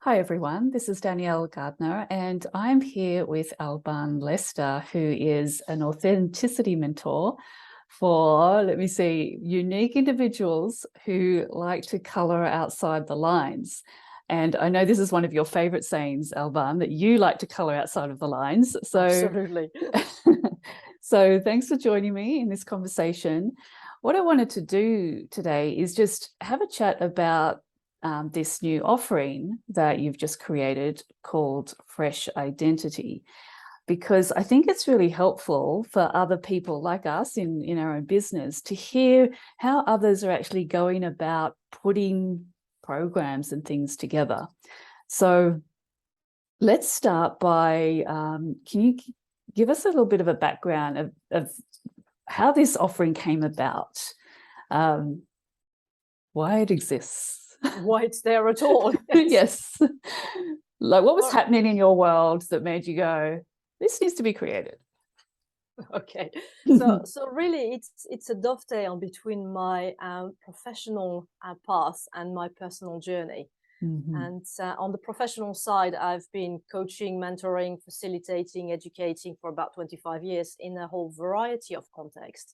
Hi everyone, this is Danielle Gardner and I'm here with Albane Lester, who is an authenticity mentor for, unique individuals who like to color outside the lines. And I know this is one of your favorite sayings, Albane, that you like to color outside of the lines. Absolutely. So thanks for joining me in this conversation. What I wanted to do today is just have a chat about this new offering that you've just created called Fresh Identity, because I think it's really helpful for other people like us in our own business to hear how others are actually going about putting programs and things together. So let's start by, can you give us a little bit of a background of how this offering came about, why it exists? Why it's there at all. Yes. Like, what was happening in your world that made you go, this needs to be created? Okay. So really, it's a dovetail between my professional path and my personal journey. And on the professional side, I've been coaching, mentoring, facilitating, educating for about 25 years in a whole variety of contexts.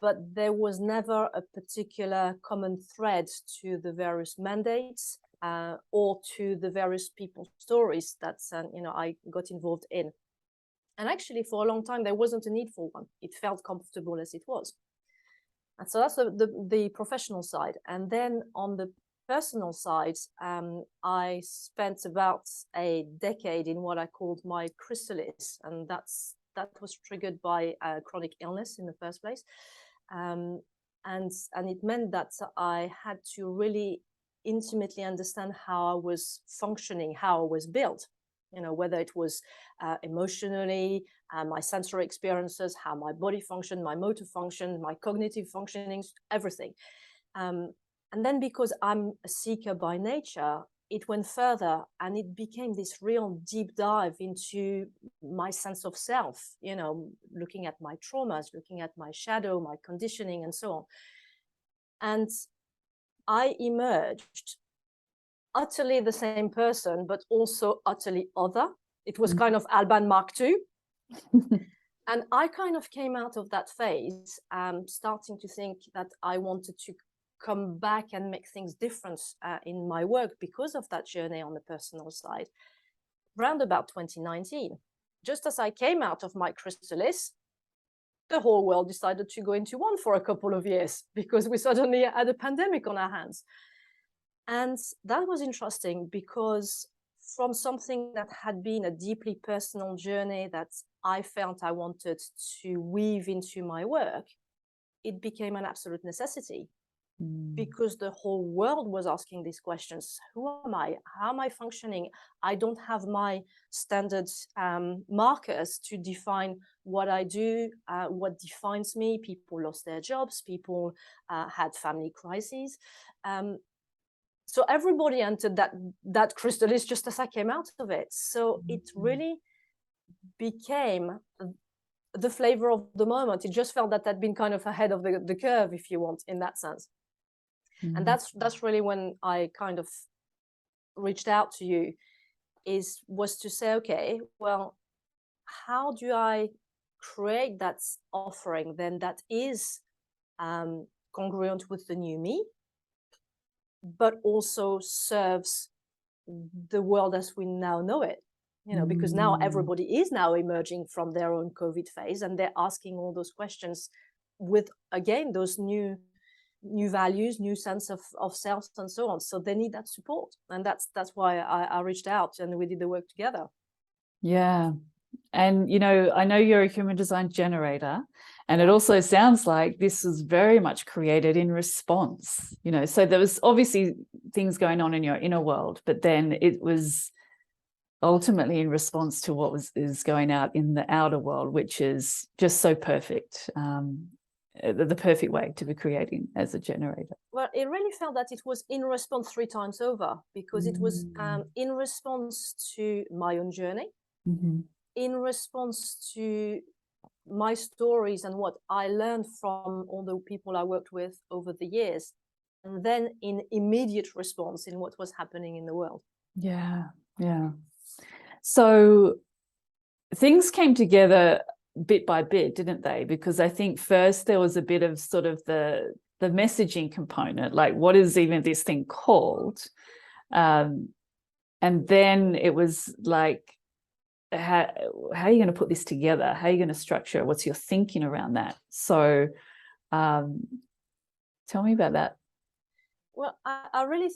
But there was never a particular common thread to the various mandates or to the various people's stories that I got involved in. And actually, for a long time, there wasn't a need for one. It felt comfortable as it was. And so that's the professional side. And then on the personal side, I spent about a decade in what I called my chrysalis, and that was triggered by chronic illness in the first place. And it meant that I had to really intimately understand how I was functioning, how I was built, whether it was emotionally, my sensory experiences, how my body functioned, my motor function, my cognitive functionings, everything. And then because I'm a seeker by nature, it went further and it became this real deep dive into my sense of self, looking at my traumas, looking at my shadow, my conditioning, and so on. And I emerged utterly the same person, but also utterly other. It was kind of Albane Mark II. And I kind of came out of that phase, starting to think that I wanted to come back and make things different in my work because of that journey on the personal side. Round about 2019, just as I came out of my chrysalis, the whole world decided to go into one for a couple of years because we suddenly had a pandemic on our hands. And that was interesting because from something that had been a deeply personal journey that I felt I wanted to weave into my work, it became an absolute necessity. Because the whole world was asking these questions. Who am I? How am I functioning? I don't have my standard markers to define what I do, what defines me. People lost their jobs. People had family crises. So everybody entered that chrysalis just as I came out of it. So it really became the flavor of the moment. It just felt that I'd been kind of ahead of the curve, if you want, in that sense. And that's really when I kind of reached out to you, was to say, okay, well, how do I create that offering then that is congruent with the new me, but also serves the world as we now know it? Because now everybody is now emerging from their own COVID phase, and they're asking all those questions with, again, those new values, new sense of self, and so on. So they need that support, and that's why I reached out and we did the work together. Yeah. And I know you're a human design generator, and it also sounds like this was very much created in response, so there was obviously things going on in your inner world, but then it was ultimately in response to what is going out in the outer world, which is just so perfect. The perfect way to be creating as a generator. Well, it really felt that it was in response 3 times over, because it was in response to my own journey, in response to my stories and what I learned from all the people I worked with over the years, and then in immediate response in what was happening in the world. Yeah. Yeah. So things came together bit by bit, didn't they? Because I think first there was a bit of sort of the messaging component, like what is even this thing called? And then it was like, how are you going to put this together? How are you going to structure it? What's your thinking around that? So tell me about that. Well, I really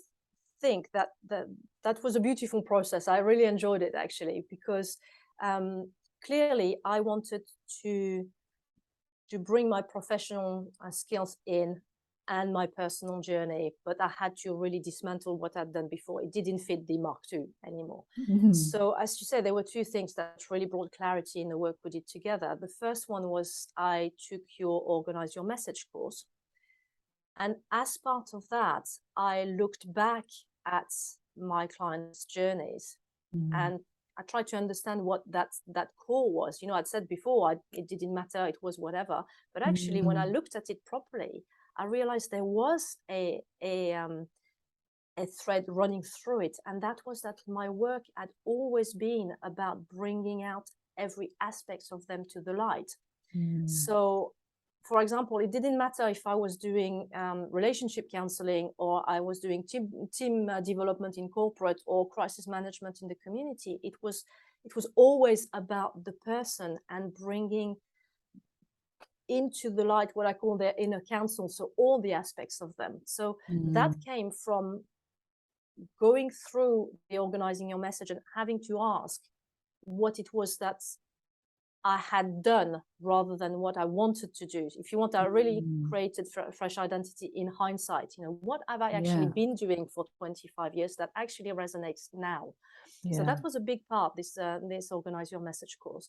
think that was a beautiful process. I really enjoyed it, actually, because clearly I wanted to bring my professional skills in and my personal journey, but I had to really dismantle what I'd done before. It didn't fit the Mark II anymore. Mm-hmm. So as you said, there were two things that really brought clarity in the work we did together. The first one was I took your Organize Your Message course. And as part of that, I looked back at my clients' journeys and I tried to understand what that core was. You know, I'd said before, it didn't matter, it was whatever. But actually, when I looked at it properly, I realized there was a thread running through it. And that was that my work had always been about bringing out every aspect of them to the light. So, for example, it didn't matter if I was doing relationship counseling or I was doing team development in corporate or crisis management in the community. It was always about the person and bringing into the light what I call their inner counsel, so all the aspects of them. So that came from going through the Organizing Your Message and having to ask what it was that I had done rather than what I wanted to do. If you want, I really created fresh identity in hindsight. You know, what have I actually been doing for 25 years that actually resonates now? So that was a big part, this Organize Your Message course.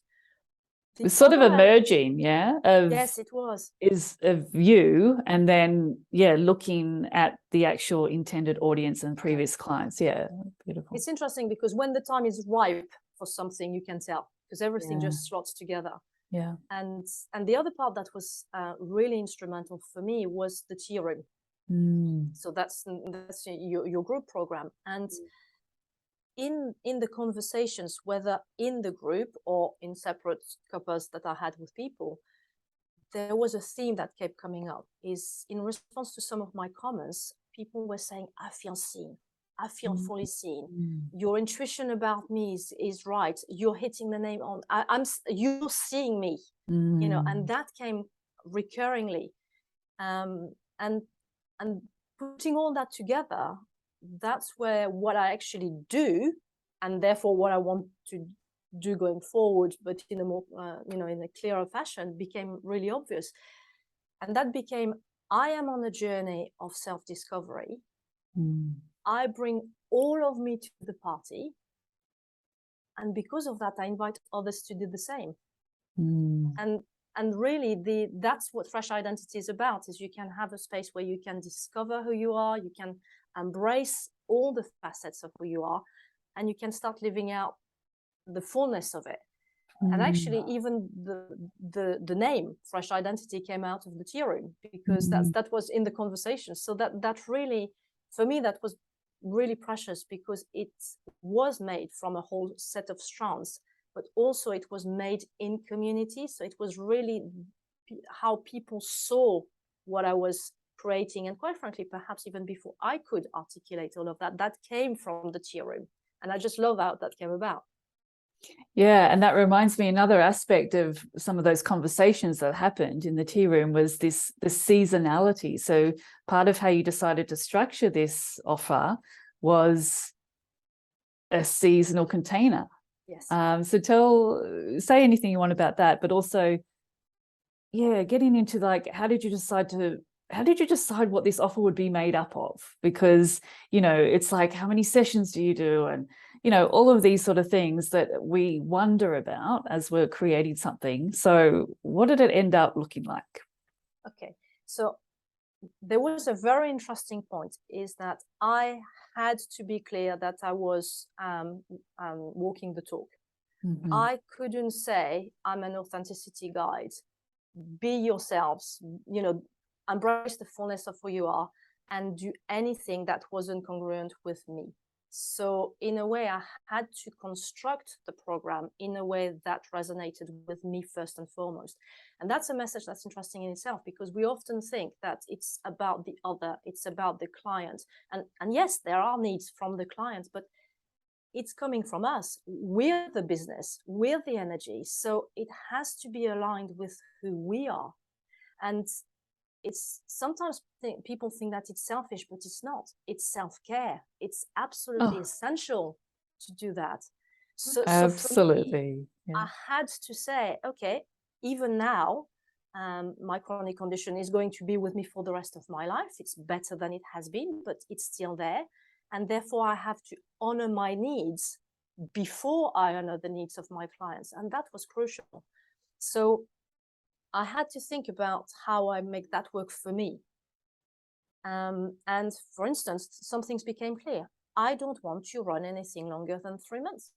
It's sort of emerging, yes, it was. Is of you, and then looking at the actual intended audience and previous clients. Yeah, beautiful. It's interesting because when the time is ripe for something, you can tell, because everything just slots together. Yeah. And the other part that was really instrumental for me was the tea room. So that's your group program. And in the conversations, whether in the group or in separate couples that I had with people, there was a theme that kept coming up. Is in response to some of my comments, people were saying, I feel seen. I feel fully seen. Your intuition about me is right. You're hitting the name on. You're seeing me, you know, and that came recurringly, and putting all that together, that's where what I actually do, and therefore what I want to do going forward, but in a more, in a clearer fashion, became really obvious, and that became, I am on a journey of self-discovery. I bring all of me to the party. And because of that, I invite others to do the same. And really, that's what Fresh Identity is about, is you can have a space where you can discover who you are, you can embrace all the facets of who you are, and you can start living out the fullness of it. And actually, even the name Fresh Identity came out of the tea room, because that was in the conversation. So that really, for me, that was really precious, because it was made from a whole set of strands, but also it was made in community. So it was really how people saw what I was creating. And quite frankly, perhaps even before I could articulate all of that, that came from the tea room. And I just love how that came about. Yeah, and that reminds me, another aspect of some of those conversations that happened in the tea room was the seasonality. So part of how you decided to structure this offer was a seasonal container. Yes. So say anything you want about that, but also, getting into like, how did you decide what this offer would be made up of? Because, it's like, how many sessions do you do? And, all of these sort of things that we wonder about as we're creating something. So what did it end up looking like? Okay. So there was a very interesting point, is that I had to be clear that I was walking the talk. I couldn't say I'm an authenticity guide. Be yourselves, embrace the fullness of who you are, and do anything that wasn't congruent with me. So in a way, I had to construct the program in a way that resonated with me first and foremost. And that's a message that's interesting in itself, because we often think that it's about the other, it's about the client. And yes, there are needs from the client, but it's coming from us. We're the business, we're the energy. So it has to be aligned with who we are. And it's sometimes people think that it's selfish, but it's not. It's self-care. It's absolutely essential to do that. So for me, I had to say, okay, even now, my chronic condition is going to be with me for the rest of my life. It's better than it has been, but it's still there. And therefore, I have to honor my needs before I honor the needs of my clients. And that was crucial. So I had to think about how I make that work for me. And for instance, some things became clear. I don't want to run anything longer than 3 months.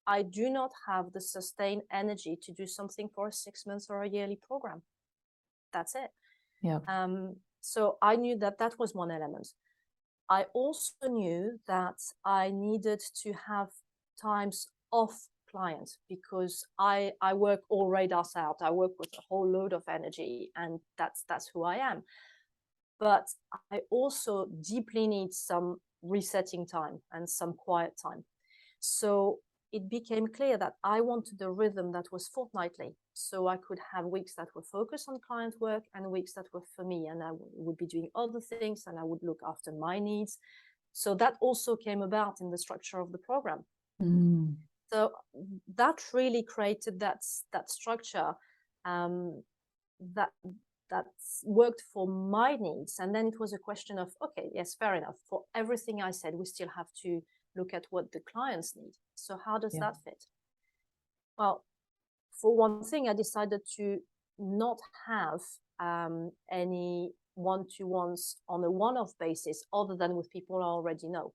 I do not have the sustained energy to do something for a 6 months or a yearly program. That's it. Yeah. So I knew that that was one element. I also knew that I needed to have times off client, because I work all radars out. I work with a whole load of energy, and that's who I am. But I also deeply need some resetting time and some quiet time. So it became clear that I wanted a rhythm that was fortnightly. So I could have weeks that were focused on client work and weeks that were for me, and I would be doing other things and I would look after my needs. So that also came about in the structure of the program. So that really created that structure that worked for my needs. And then it was a question of, okay, yes, fair enough. For everything I said, we still have to look at what the clients need. So how does that fit? Well, for one thing, I decided to not have any one-to-ones on a one-off basis other than with people I already know.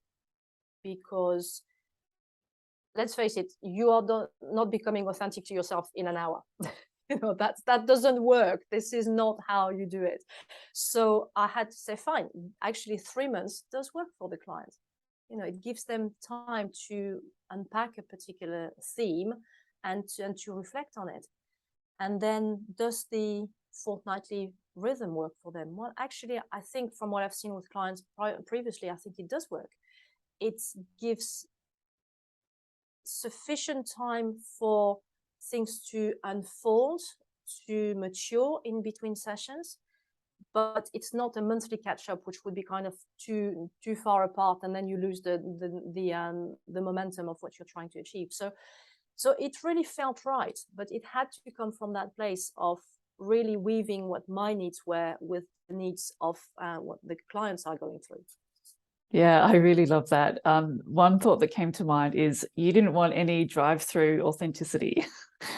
Because let's face it, you are not becoming authentic to yourself in an hour. That doesn't work. This is not how you do it. So I had to say, fine, actually 3 months does work for the client. It gives them time to unpack a particular theme and to reflect on it. And then does the fortnightly rhythm work for them? Well, actually, I think from what I've seen with clients previously, I think it does work. It gives sufficient time for things to unfold, to mature in between sessions, but it's not a monthly catch-up, which would be kind of too far apart, and then you lose the momentum of what you're trying to achieve. So it really felt right, but it had to come from that place of really weaving what my needs were with the needs of what the clients are going through. Yeah, I really love that. One thought that came to mind is you didn't want any drive-through authenticity.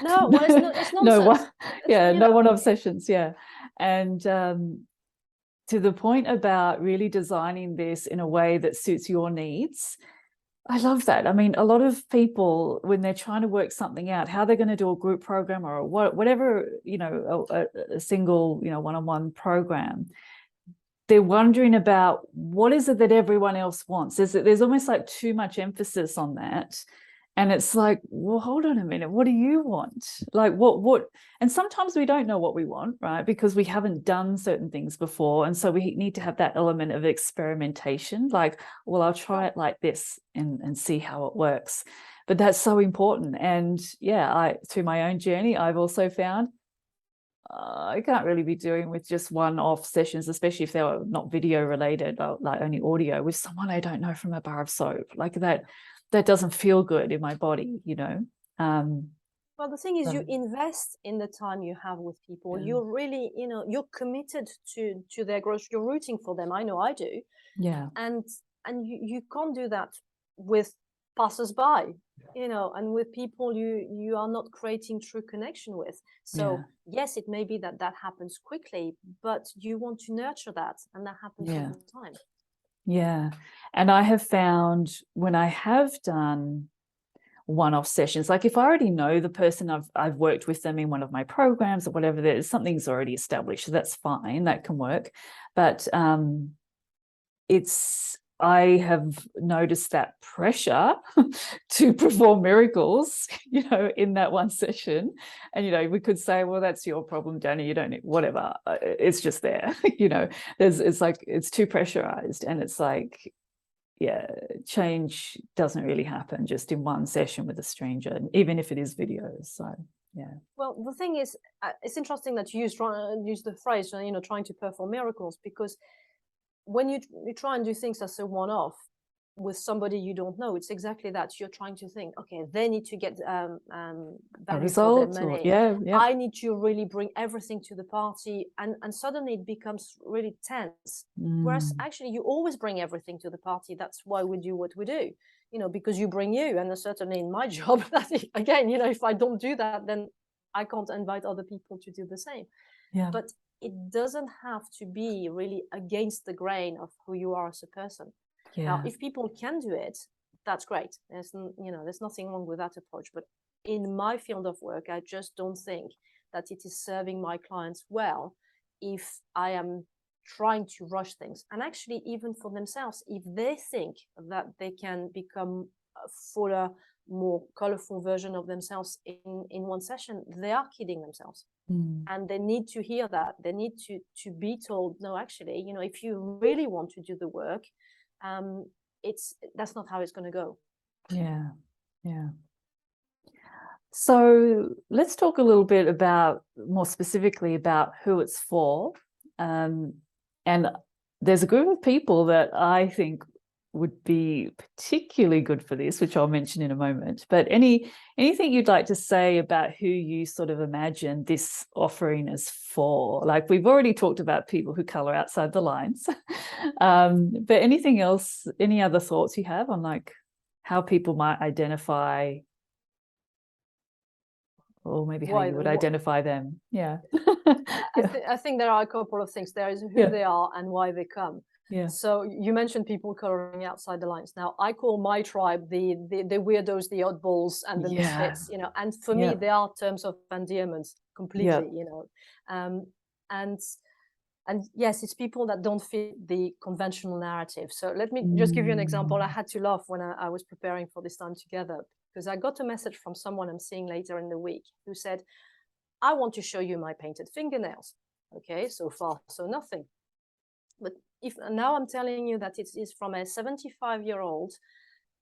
No, well, it's nonsense. No one-off sessions. Yeah. And to the point about really designing this in a way that suits your needs, I love that. I mean, a lot of people, when they're trying to work something out, how they're going to do a group program or whatever, a single, one-on-one program, they're wondering about what is it that everyone else wants. There's almost like too much emphasis on that. And it's like, well, hold on a minute. What do you want? Like what? And sometimes we don't know what we want, right? Because we haven't done certain things before. And so we need to have that element of experimentation. Like, well, I'll try it like this and see how it works. But that's so important. And yeah, through my own journey, I've also found I can't really be doing with just one-off sessions, especially if they're not video related, like only audio, with someone I don't know from a bar of soap. Like that doesn't feel good in my body, Well, the thing is, you invest in the time you have with people. You're really, you're committed to their growth. You're rooting for them. I know I do. Yeah. And you can't do that with passers-by, and with people you are not creating true connection with. So yes, it may be that happens quickly, but you want to nurture that, and that happens over time. Yeah. And I have found when I have done one-off sessions, like if I already know the person, I've worked with them in one of my programs or whatever, there's something's already established, so that's fine, that can work. But it's I have noticed that pressure to perform miracles, in that one session. And, we could say, well, that's your problem, Danny. You don't need whatever. It's just there. It's like, it's too pressurized. And it's like, yeah, change doesn't really happen just in one session with a stranger, even if it is videos. So, yeah. Well, the thing is, it's interesting that you use the phrase, trying to perform miracles, because when you try and do things as a one-off with somebody you don't know, it's exactly that. You're trying to think, okay, they need to get A value result, for their money. yeah. I need to really bring everything to the party, and suddenly it becomes really tense. Whereas actually you always bring everything to the party. That's why we do what we do, because you bring you. And certainly in my job, again, if I don't do that, then I can't invite other people to do the same. Yeah. But it doesn't have to be really against the grain of who you are as a person. Yeah. Now, if people can do it, that's great. There's nothing wrong with that approach. But in my field of work, I just don't think that it is serving my clients well if I am trying to rush things. And actually, even for themselves, if they think that they can become a fuller, more colorful version of themselves in one session, they are kidding themselves. And they need to hear that. They need to be told, no, actually, if you really want to do the work, that's not how it's going to go. Yeah. So let's talk a little bit more specifically about who it's for. And there's a group of people that I think would be particularly good for this, which I'll mention in a moment. But anything you'd like to say about who you sort of imagine this offering is for? Like, we've already talked about people who color outside the lines. But anything else, any other thoughts you have on like how people might identify, or maybe how you would identify them? Yeah. I think there are a couple of things. There is who they are and why they come. Yeah. So you mentioned people coloring outside the lines. Now, I call my tribe the weirdos, the oddballs, and the misfits. And for me, they are terms of endearment completely. And yes, it's people that don't fit the conventional narrative. So let me just give you an example. I had to laugh when I was preparing for this time together, because I got a message from someone I'm seeing later in the week who said, I want to show you my painted fingernails. Okay, so far, so nothing. But now I'm telling you that it is from a 75-year-old,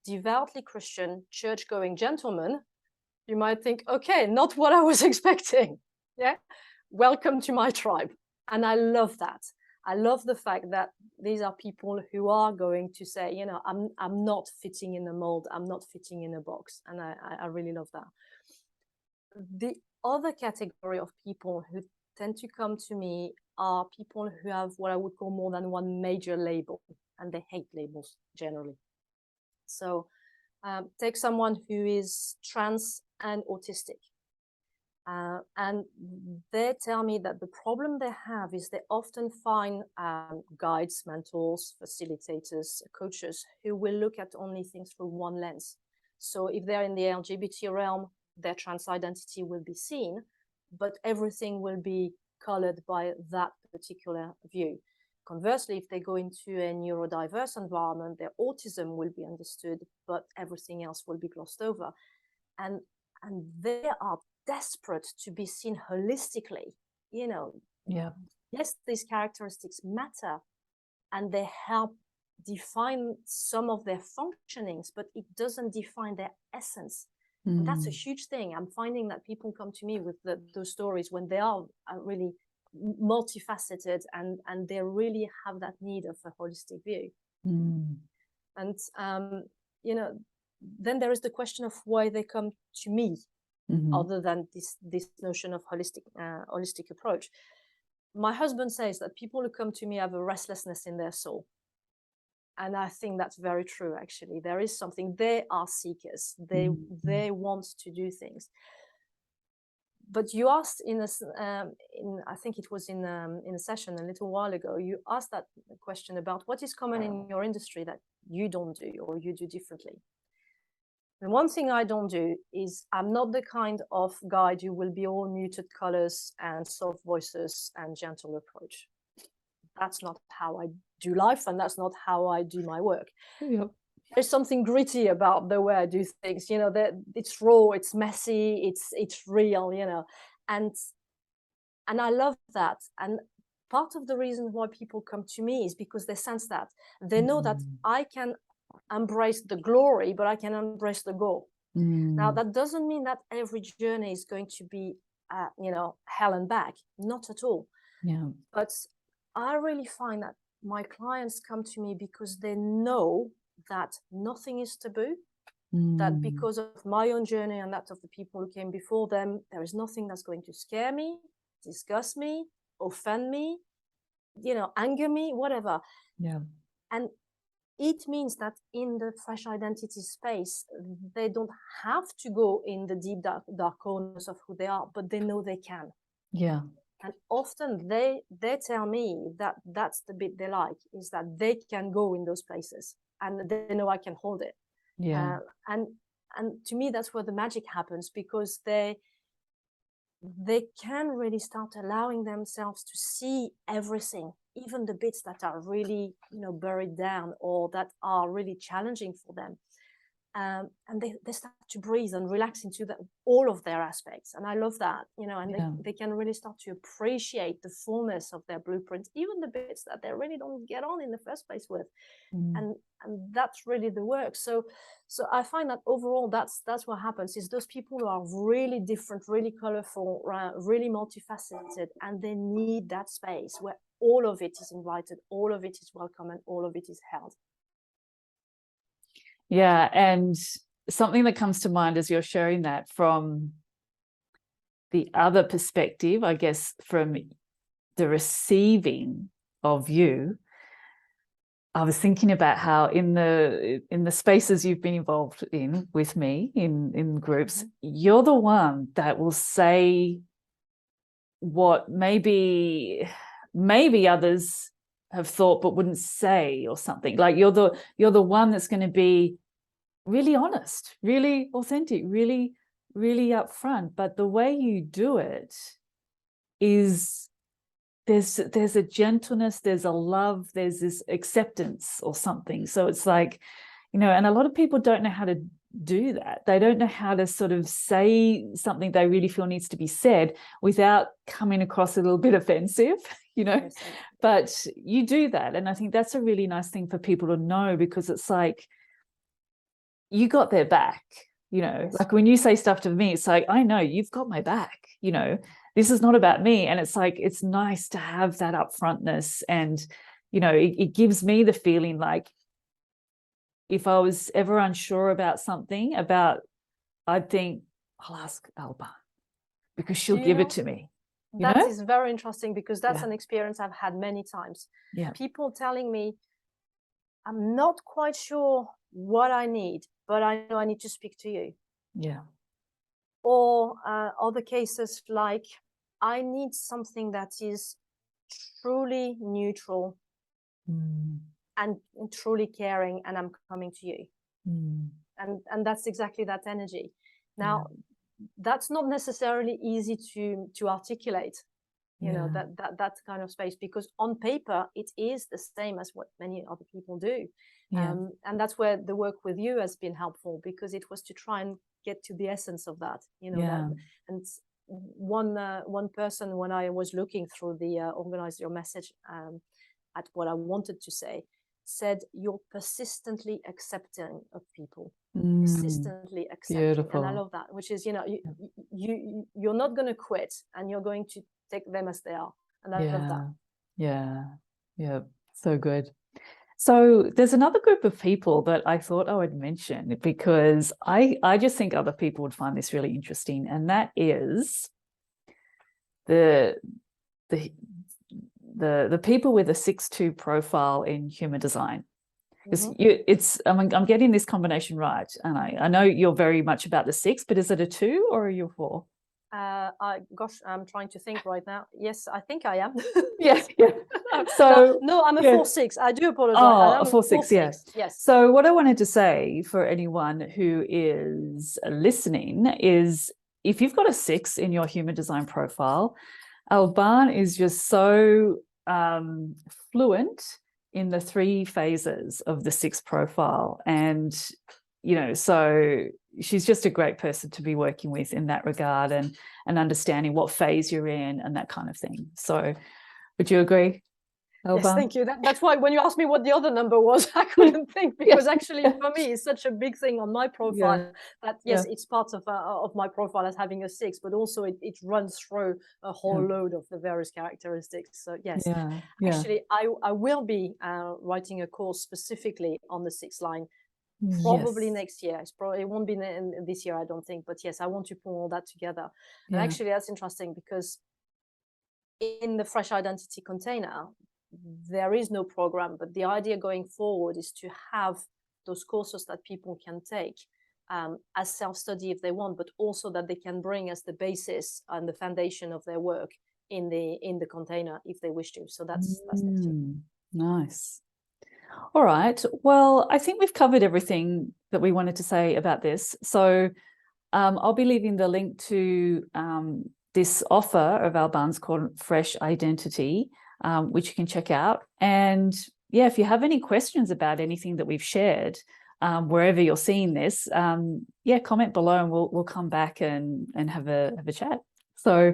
devoutly Christian, church-going gentleman, you might think, okay, not what I was expecting. Yeah, welcome to my tribe. And I love that. I love the fact that these are people who are going to say, I'm not fitting in a mold, I'm not fitting in a box. And I really love that. The other category of people who tend to come to me are people who have what I would call more than one major label, and they hate labels generally. So take someone who is trans and autistic. And they tell me that the problem they have is they often find guides, mentors, facilitators, coaches who will look at only things through one lens. So if they're in the LGBT realm, their trans identity will be seen, but everything will be colored by that particular view. Conversely, if they go into a neurodiverse environment, their autism will be understood, but everything else will be glossed over. And they are desperate to be seen holistically. Yes, these characteristics matter and they help define some of their functionings, but it doesn't define their essence. And that's a huge thing. I'm finding that people come to me with those stories when they are really multifaceted and they really have that need of a holistic view. And then there is the question of why they come to me, other than this notion of holistic approach. My husband says that people who come to me have a restlessness in their soul. And I think that's very true, actually. There is something. They are seekers. They want to do things. But you asked I think it was in a session a little while ago, you asked that question about what is common in your industry that you don't do or you do differently. And one thing I don't do is I'm not the kind of guide who will be all muted colors and soft voices and gentle approach. that's not how I do life, and that's not how I do my work. Yep. There's something gritty about the way I do things, you know, that it's raw, it's messy, it's real, you know, and I love that. And part of the reason why people come to me is because they sense that they know that I can embrace the glory, but I can embrace the goal. Now, that doesn't mean that every journey is going to be, you know, hell and back. Not at all. Yeah. But I really find that my clients come to me because they know that nothing is taboo, that because of my own journey and that of the people who came before them, there is nothing that's going to scare me, disgust me, offend me, you know, anger me, whatever. Yeah. And it means that in the fresh identity space, they don't have to go in the deep dark corners of who they are, but they know they can. Yeah. And often they tell me that that's the bit they like, is that they can go in those places and they know I can hold it. Yeah. And to me, that's where the magic happens, because they can really start allowing themselves to see everything, even the bits that are really, you know, buried down or that are really challenging for them. And they start to breathe and relax into all of their aspects. And I love that, you know, and they can really start to appreciate the fullness of their blueprint, even the bits that they really don't get on in the first place with. And that's really the work. So I find that overall, that's what happens, is those people who are really different, really colorful, really multifaceted, and they need that space where all of it is invited, all of it is welcome, and all of it is held. Yeah. And something that comes to mind as you're sharing that, from the other perspective, I guess, from the receiving of you, I was thinking about how in the spaces you've been involved in with me in groups, you're the one that will say what maybe others have thought but wouldn't say, or something. Like you're the one that's going to be really honest, really authentic, really, really upfront. But the way you do it is there's a gentleness, there's a love, there's this acceptance or something. So it's like, you know, and a lot of people don't know how to do that. They don't know how to sort of say something they really feel needs to be said without coming across a little bit offensive, you know. Yes. But you do that. And I think that's a really nice thing for people to know, because it's like, you got their back, you know. Yes. Like when you say stuff to me, it's like, I know you've got my back, you know. This is not about me. And it's like, it's nice to have that upfrontness. And, you know, it gives me the feeling like, if I was ever unsure about something, I'd think, I'll ask Albane, because she'll give it to me. That is very interesting, because that's an experience I've had many times. Yeah. People telling me, I'm not quite sure what I need, but I know I need to speak to you. Yeah. Or other cases like, I need something that is truly neutral and truly caring, and I'm coming to you. And that's exactly that energy. Now, that's not necessarily easy to articulate, you know, that kind of space, because on paper it is the same as what many other people do. And that's where the work with you has been helpful, because it was to try and get to the essence of that, you know. That, and one person, when I was looking through the Organize Your Message at what I wanted to say, said, you're persistently accepting of people. Persistently accepting. Beautiful. And I love that, which is, you know, you're not going to quit, and you're going to take them as they are. And I love that. Yeah, so good. So there's another group of people that I thought I would mention, because I just think other people would find this really interesting, and that is the people with a 6-2 profile in human design. Because I'm getting this combination right, and I know you're very much about the 6, but is it a 2 or are you a 4? I'm trying to think right now. Yes, I think I am. Yeah. So no, I'm a 4-6. I do apologize. Oh, a 4-6, yeah. Yes. So what I wanted to say for anyone who is listening is, if you've got a 6 in your human design profile, Albane is just so fluent in the 3 phases of the 6 profile. And, you know, so she's just a great person to be working with in that regard, and understanding what phase you're in and that kind of thing. So would you agree, Albane? Yes, thank you. That's why when you asked me what the other number was, I couldn't think, because actually for me it's such a big thing on my profile that yes, it's part of my profile as having a 6, but also it runs through a whole load of the various characteristics. So yes, actually I will be writing a course specifically on the 6th line, probably next year. It won't be in this year, I don't think, but yes, I want to pull all that together. And actually that's interesting, because in the Fresh Identity container there is no program, but the idea going forward is to have those courses that people can take as self-study if they want, but also that they can bring as the basis and the foundation of their work in the container if they wish to. So that's next year. Nice. All right, well, I think we've covered everything that we wanted to say about this. So I'll be leaving the link to this offer of Albane's called Fresh Identity, which you can check out. And yeah, if you have any questions about anything that we've shared, wherever you're seeing this, comment below and we'll come back and have a chat. So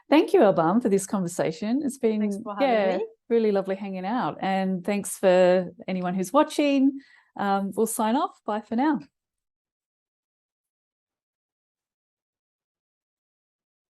thank you, Albane, for this conversation. It's been Thanks for having me. Really lovely hanging out. And thanks for anyone who's watching. We'll sign off. Bye for now.